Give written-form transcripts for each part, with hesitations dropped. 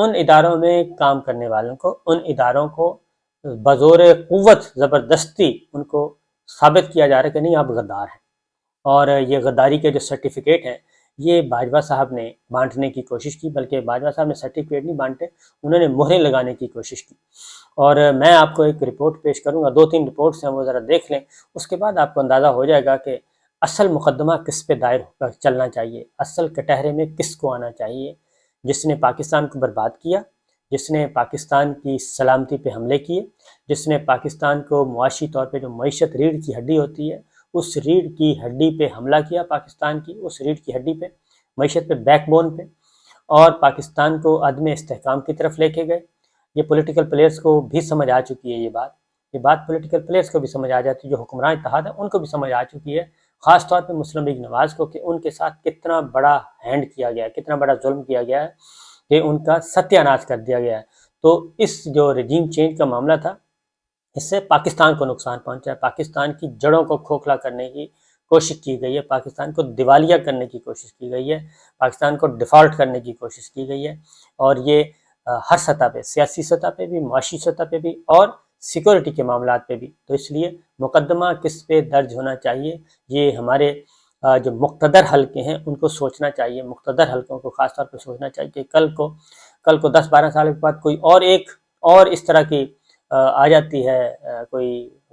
ان اداروں میں کام کرنے والوں کو، ان اداروں کو بزور قوت زبردستی ان کو ثابت کیا جا رہا ہے کہ نہیں آپ غدار ہیں، اور یہ غداری کے جو سرٹیفکیٹ ہیں یہ باجوہ صاحب نے بانٹنے کی کوشش کی، بلکہ باجوہ صاحب نے سرٹیفکیٹ نہیں بانٹے، انہوں نے مہریں لگانے کی کوشش کی۔ اور میں آپ کو ایک رپورٹ پیش کروں گا، 2-3 رپورٹس ہیں، وہ ذرا دیکھ لیں، اس کے بعد آپ کو اندازہ ہو جائے گا کہ اصل مقدمہ کس پہ دائر چلنا چاہیے، اصل کٹہرے میں کس کو آنا چاہیے، جس نے پاکستان کو برباد کیا، جس نے پاکستان کی سلامتی پہ حملے کیے، جس نے پاکستان کو معاشی طور پہ جو معیشت ریڑھ کی ہڈی ہوتی ہے اس ریڑھ کی ہڈی پہ حملہ کیا، پاکستان کی اس ریڑھ کی ہڈی پہ، معیشت پہ، بیک بون پہ، اور پاکستان کو عدم استحکام کی طرف لے کے گئے۔ یہ پولیٹیکل پلیئرز کو بھی سمجھ آ چکی ہے، یہ بات پولیٹیکل پلیئرز کو بھی سمجھ آ جاتی ہے، جو حکمران اتحاد ہے ان کو بھی سمجھ آ چکی ہے، خاص طور پہ مسلم لیگ نواز کو، کہ ان کے ساتھ کتنا بڑا ہینڈ کیا گیا ہے، کتنا بڑا ظلم کیا گیا ہے، کہ ان کا ستیہ ناش کر دیا گیا ہے۔ تو اس جو رجیم چینج کا معاملہ تھا، اس سے پاکستان کو نقصان پہنچا ہے، پاکستان کی جڑوں کو کھوکھلا کرنے کی کوشش کی گئی ہے، پاکستان کو دیوالیہ کرنے کی کوشش کی گئی ہے، پاکستان کو ڈیفالٹ کرنے کی کوشش کی گئی ہے، اور یہ ہر سطح پہ، سیاسی سطح پہ بھی، معاشی سطح پہ بھی، اور سیکورٹی کے معاملات پہ بھی۔ تو اس لیے مقدمہ کس پہ درج ہونا چاہیے، یہ ہمارے جو مقتدر حلقے ہیں ان کو سوچنا چاہیے، مقتدر حلقوں کو خاص طور پہ سوچنا چاہیے کہ کل کو 10-12 سال کے بعد کوئی اور اس طرح کی آ جاتی ہے، کوئی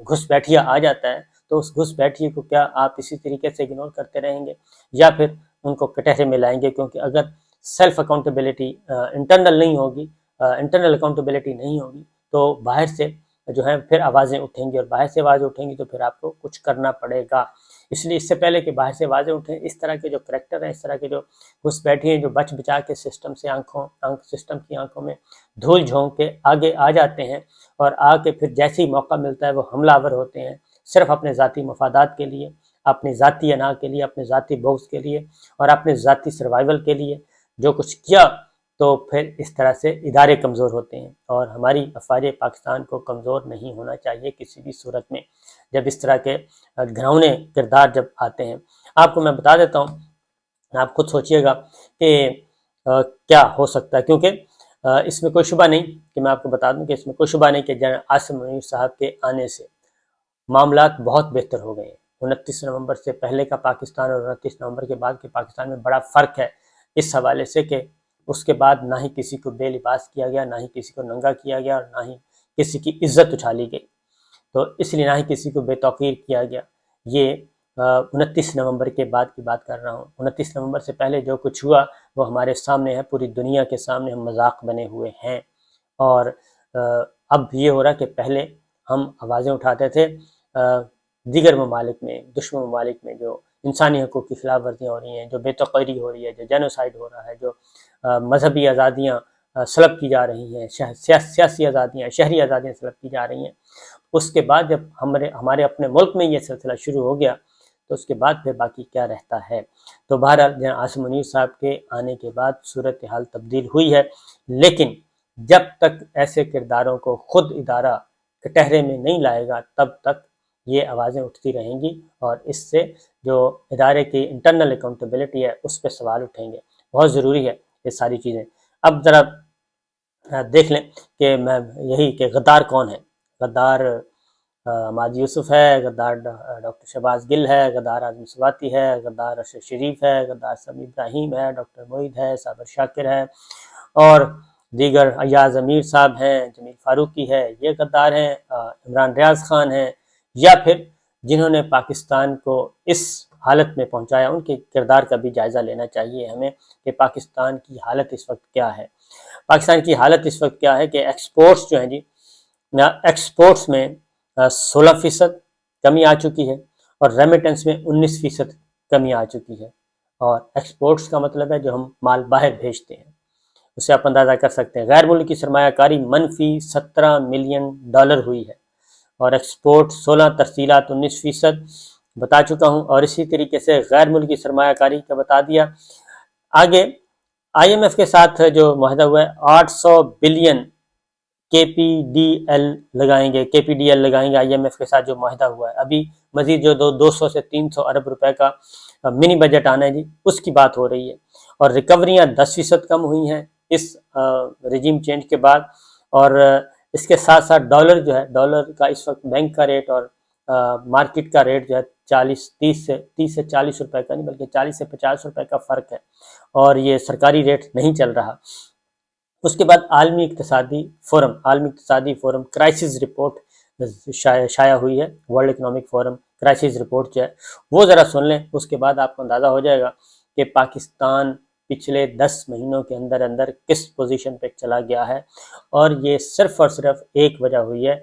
گھس بیٹھیا آ جاتا ہے، تو اس گھس بیٹھیے کو کیا آپ اسی طریقے سے اگنور کرتے رہیں گے، یا پھر ان کو کٹہرے میں لائیں گے؟ کیونکہ اگر سیلف اکاؤنٹیبلٹی انٹرنل نہیں ہوگی، انٹرنل اکاؤنٹیبلٹی نہیں ہوگی، تو باہر سے جو ہے پھر آوازیں اٹھیں گی، اور باہر سے آوازیں اٹھیں گی تو پھر آپ کو کچھ کرنا پڑے گا۔ اس لیے اس سے پہلے کہ باہر سے آوازیں اٹھیں، اس طرح کے جو کریکٹر ہیں، اس طرح کے جو گھس بیٹھے ہیں، جو بچ بچا کے سسٹم کی آنکھوں میں دھول جھونک کے آگے آ جاتے ہیں، اور آ کے پھر جیسے ہی موقع ملتا ہے وہ حملہ آور ہوتے ہیں، صرف اپنے ذاتی مفادات کے لیے، اپنی ذاتی انا کے لیے، اپنے ذاتی بغض کے لیے، اور اپنے ذاتی سروائیول کے لیے جو کچھ کیا، تو پھر اس طرح سے ادارے کمزور ہوتے ہیں، اور ہماری افواج پاکستان کو کمزور نہیں ہونا چاہیے کسی بھی صورت میں، جب اس طرح کے گھرونے کردار جب آتے ہیں۔ آپ کو میں بتا دیتا ہوں، آپ خود سوچئے گا کہ کیا ہو سکتا ہے، کیونکہ اس میں کوئی شبہ نہیں کہ میں آپ کو بتا دوں کہ اس میں کوئی شبہ نہیں کہ جنرل عاصم منیر صاحب کے آنے سے معاملات بہت بہتر ہو گئے ہیں۔ 29 نومبر سے پہلے کا پاکستان اور 29 نومبر کے بعد کے پاکستان میں بڑا فرق ہے، اس حوالے سے کہ اس کے بعد نہ ہی کسی کو بے لباس کیا گیا، نہ ہی کسی کو ننگا کیا گیا، اور نہ ہی کسی کی عزت اچھالی گئی، تو اس لیے نہ ہی کسی کو بے توقیر کیا گیا۔ یہ 29 نومبر کے بعد کی بات کر رہا ہوں۔ 29 نومبر سے پہلے جو کچھ ہوا وہ ہمارے سامنے ہے، پوری دنیا کے سامنے ہم مذاق بنے ہوئے ہیں، اور اب یہ ہو رہا کہ پہلے ہم آوازیں اٹھاتے تھے دیگر ممالک میں، دشمن ممالک میں جو انسانی حقوق کی خلاف ورزیاں ہو رہی ہیں، جو بے توقیری ہو رہی ہے، جو جینوسائیڈ ہو رہا ہے، جو مذہبی آزادیاں سلب کی جا رہی ہیں، سیاسی آزادیاں، شہری آزادیاں سلب کی جا رہی ہیں، اس کے بعد جب ہمارے اپنے ملک میں یہ سلسلہ شروع ہو گیا تو اس کے بعد پھر باقی کیا رہتا ہے۔ تو بہرحال جنرل عاصم منیر صاحب کے آنے کے بعد صورتحال تبدیل ہوئی ہے، لیکن جب تک ایسے کرداروں کو خود ادارہ کٹہرے میں نہیں لائے گا تب تک یہ آوازیں اٹھتی رہیں گی، اور اس سے جو ادارے کی انٹرنل اکاؤنٹیبلٹی ہے اس پہ سوال اٹھیں گے۔ بہت ضروری ہے یہ ساری چیزیں۔ اب ذرا دیکھ لیں کہ میں یہی کہ غدار کون ہے۔ غدار حماد یوسف ہے، غدار ڈاکٹر شہباز گل ہے، غدار اعظم سواتی ہے، غدار ارشد شریف ہے، غدار سمیع ابراہیم ہے، ڈاکٹر معید ہے، صابر شاکر ہے، اور دیگر ایاز امیر صاحب ہیں، جمیل فاروقی ہے، یہ غدار ہیں، عمران ریاض خان ہیں، یا پھر جنہوں نے پاکستان کو اس حالت میں پہنچایا، ان کے کردار کا بھی جائزہ لینا چاہیے ہمیں کہ پاکستان کی حالت اس وقت کیا ہے۔ پاکستان کی حالت اس وقت کیا ہے کہ ایکسپورٹس جو ہیں جی، ایکسپورٹس میں 16% کمی آ چکی ہے، اور ریمیٹنس میں 19% کمی آ چکی ہے، اور ایکسپورٹس کا مطلب ہے جو ہم مال باہر بھیجتے ہیں، اسے آپ اندازہ کر سکتے ہیں۔ غیر ملکی سرمایہ کاری منفی $17 ملین ہوئی ہے، اور ایکسپورٹ 16، ترسیلات 19% بتا چکا ہوں، اور اسی طریقے سے غیر ملکی سرمایہ کاری کا بتا دیا۔ آگے IMF کے ساتھ جو معاہدہ ہوا ہے 800 بلین KPDL لگائیں گے IMF کے ساتھ جو معاہدہ ہوا ہے۔ ابھی مزید جو 200 سے 300 ارب روپے کا منی بجٹ آنا ہے جی، اس کی بات ہو رہی ہے، اور ریکوریاں 10% کم ہوئی ہیں، اس رجیم چینج کے بعد، اور اس کے ساتھ ساتھ ڈالر جو ہے، ڈالر کا اس وقت بینک کا ریٹ اور مارکیٹ کا ریٹ جو ہے 30 سے 40 روپے کا نہیں بلکہ 40 سے 50 روپے کا فرق ہے، اور یہ سرکاری ریٹ نہیں چل رہا۔ اس کے بعد عالمی اقتصادی فورم کرائسس رپورٹ شائع ہوئی ہے، world economic forum crisis report جو ہے وہ ذرا سن لیں، اس کے بعد آپ کو اندازہ ہو جائے گا کہ پاکستان پچھلے 10 مہینوں کے اندر اندر کس پوزیشن پہ چلا گیا ہے، اور یہ صرف اور صرف ایک وجہ ہوئی ہے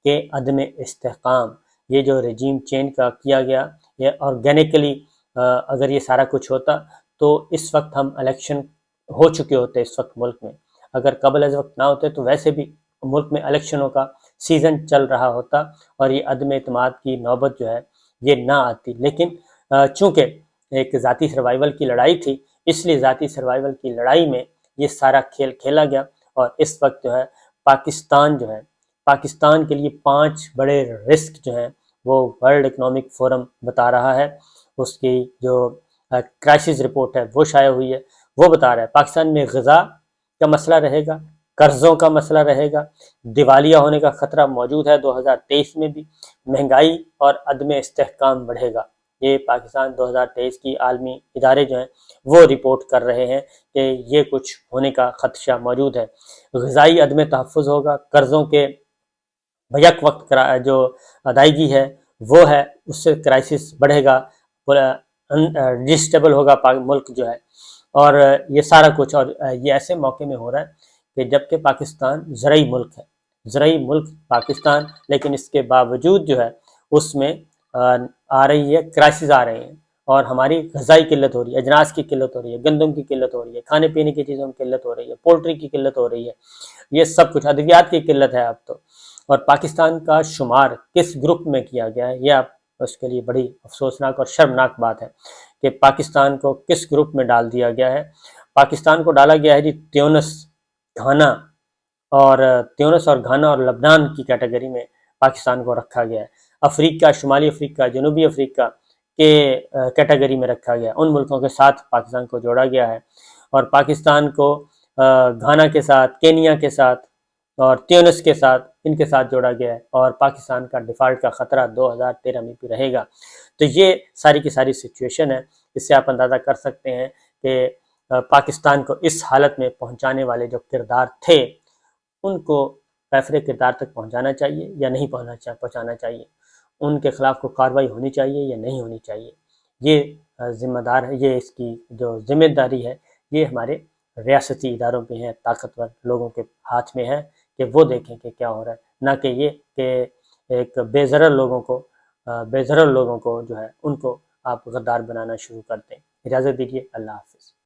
کہ عدم استحکام۔ یہ جو رجیم چینج کا کیا گیا، یہ آرگینکلی اگر یہ سارا کچھ ہوتا تو اس وقت ہم الیکشن ہو چکے ہوتے اس وقت ملک میں، اگر قبل از وقت نہ ہوتے تو ویسے بھی ملک میں الیکشنوں کا سیزن چل رہا ہوتا اور یہ عدم اعتماد کی نوبت جو ہے یہ نہ آتی۔ لیکن چونکہ ایک ذاتی سروائیول کی لڑائی تھی، اس لیے ذاتی سروائیول کی لڑائی میں یہ سارا کھیل کھیلا گیا، اور اس وقت جو ہے پاکستان کے لیے 5 بڑے رسک جو ہیں وہ ورلڈ اکنامک فورم بتا رہا ہے۔ اس کی جو کرائسس رپورٹ ہے وہ شائع ہوئی ہے، وہ بتا رہا ہے پاکستان میں غذا کا مسئلہ رہے گا، قرضوں کا مسئلہ رہے گا، دیوالیہ ہونے کا خطرہ موجود ہے 2023 میں بھی، مہنگائی اور عدم استحکام بڑھے گا۔ یہ پاکستان 2023 کی عالمی ادارے جو ہیں وہ رپورٹ کر رہے ہیں کہ یہ کچھ ہونے کا خدشہ موجود ہے۔ غذائی عدم تحفظ ہوگا، قرضوں کے بیک وقت جو ادائیگی ہے وہ ہے، اس سے کرائسس بڑھے گا، ڈسٹیبل ہوگا ملک جو ہے، اور یہ سارا کچھ، اور یہ ایسے موقع میں ہو رہا ہے کہ جبکہ پاکستان زرعی ملک ہے، زرعی ملک پاکستان، لیکن اس کے باوجود جو ہے اس میں آ رہی ہے کرائسس آ رہے ہیں، اور ہماری غذائی قلت ہو رہی ہے، اجناس کی قلت ہو رہی ہے، گندم کی قلت ہو رہی ہے، کھانے پینے کی چیزوں کی قلت ہو رہی ہے، پولٹری کی قلت ہو رہی ہے، یہ سب کچھ، ادویات کی قلت ہے اب تو۔ اور پاکستان کا شمار کس گروپ میں کیا گیا ہے، یہ اس کے لیے بڑی افسوسناک اور شرمناک بات ہے کہ پاکستان کو کس گروپ میں ڈال دیا گیا ہے۔ پاکستان کو ڈالا گیا ہے جی تیونس، گھانا اور گھانا اور لبنان کی کیٹیگری میں پاکستان کو رکھا گیا ہے۔ افریقہ، شمالی افریقہ، جنوبی افریقہ کے کیٹیگری میں رکھا گیا ہے، ان ملکوں کے ساتھ پاکستان کو جوڑا گیا ہے، اور پاکستان کو گھانا کے ساتھ، کینیا کے ساتھ اور تیونس کے ساتھ، ان کے ساتھ جوڑا گیا ہے، اور پاکستان کا ڈیفالٹ کا خطرہ 2013 میں بھی رہے گا۔ تو یہ ساری کی ساری سچویشن ہے، اس سے آپ اندازہ کر سکتے ہیں کہ پاکستان کو اس حالت میں پہنچانے والے جو کردار تھے ان کو پیفر کردار تک پہنچانا چاہیے یا نہیں پہنچانا چاہیے، ان کے خلاف کوئی کارروائی ہونی چاہیے یا نہیں ہونی چاہیے۔ یہ ذمہ دار ہے، یہ اس کی جو ذمہ داری ہے یہ ہمارے ریاستی اداروں پہ ہے، طاقتور لوگوں کے ہاتھ میں ہے کہ وہ دیکھیں کہ کیا ہو رہا ہے، نہ کہ یہ کہ ایک بے ضرر لوگوں کو جو ہے ان کو آپ غدار بنانا شروع کر دیں۔ اجازت دیجیے، اللہ حافظ۔